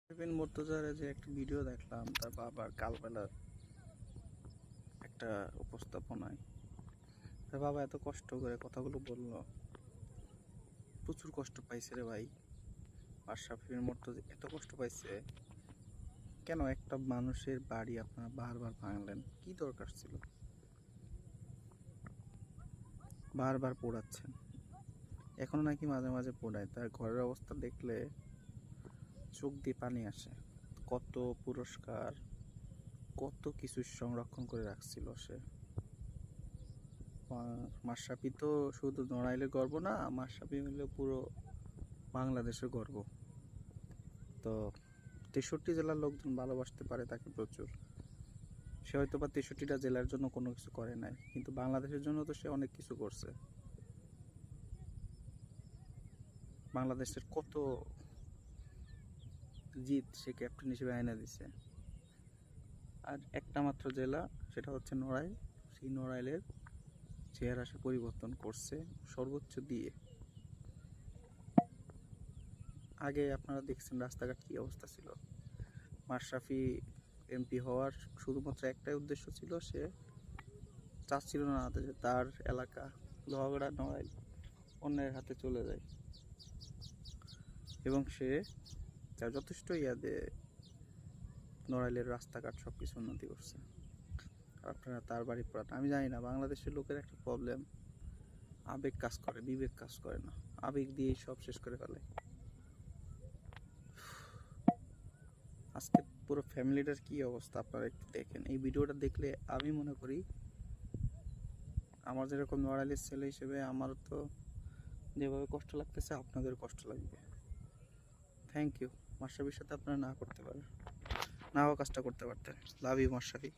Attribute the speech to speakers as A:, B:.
A: বিপিন মর্তুজার যে একটা ভিডিও দেখলাম, তার বাবার কালবেলার একটা উপস্থাপনায় তার বাবা এত কষ্ট করে কথাগুলো বললো। প্রচুর কষ্ট পাইছে রে ভাই। আশরাফির মর্তুজা এত কষ্ট পাইছে কেন? একটা মানুষের বাড়ি আপনারা বারবার ভাঙলেন, কি দরকার ছিল? বারবার পোড়াচ্ছেন, এখনো নাকি মাঝে মাঝে পোড়ায়। তার ঘরের অবস্থা দেখলে চোখ দিয়ে পানি আসে। কত পুরস্কার, কত কিছু সংরক্ষণ করে রাখছিল সে। মাশরাফি তো শুধু নড়াইলের গর্ব না, মাশরাফি হলে পুরো বাংলাদেশের গর্ব। তো 63 জেলার লোকজন ভালোবাসতে পারে তাকে প্রচুর। সে হয়তো বা 63টা জেলার জন্য কোনো কিছু করে নাই, কিন্তু বাংলাদেশের জন্য তো সে অনেক কিছু করছে। বাংলাদেশের কত জিত সে ক্যাপ্টেন হিসেবে আয়না দিছে। আর একটা মাত্র জেলা, সেটা হচ্ছে নড়াইল। সেই নড়াইলের চেহারা সে পরিবর্তন করছে সর্বোচ্চ দিয়ে। আগে আপনারা দেখছেন রাস্তাঘাট কি অবস্থা ছিল। মাশরাফি এমপি হওয়ার শুধুমাত্র একটাই উদ্দেশ্য ছিল, সে চাচ্ছিল না যে তার এলাকা লোহাগড়া নড়াইল অন্যের হাতে চলে যায়, এবং সে তার যথেষ্ট ইয়াদে নড়াইলের রাস্তাঘাট সব কিছু উন্নতি করছে। আপনারা তার বাড়ি পড়ান। আমি জানি না, বাংলাদেশের লোকের একটা প্রবলেম, আবেগ কাজ করে, বিবেক কাজ করে না। আবেগ দিয়েই সব শেষ করে ফেলে। আজকে পুরো ফ্যামিলিটার কি অবস্থা আপনারা একটু দেখেন। এই ভিডিওটা দেখলে আমি মনে করি আমার যেরকম নড়াইলের ছেলে হিসেবে আমারও তো যেভাবে কষ্ট লাগতেছে আপনাদের কষ্ট লাগবে। Thank you. মাশরাফির সাথে আপনারা না করতে পারেন, নাও কাজটা করতে পারতেন। Love you Mashrafe.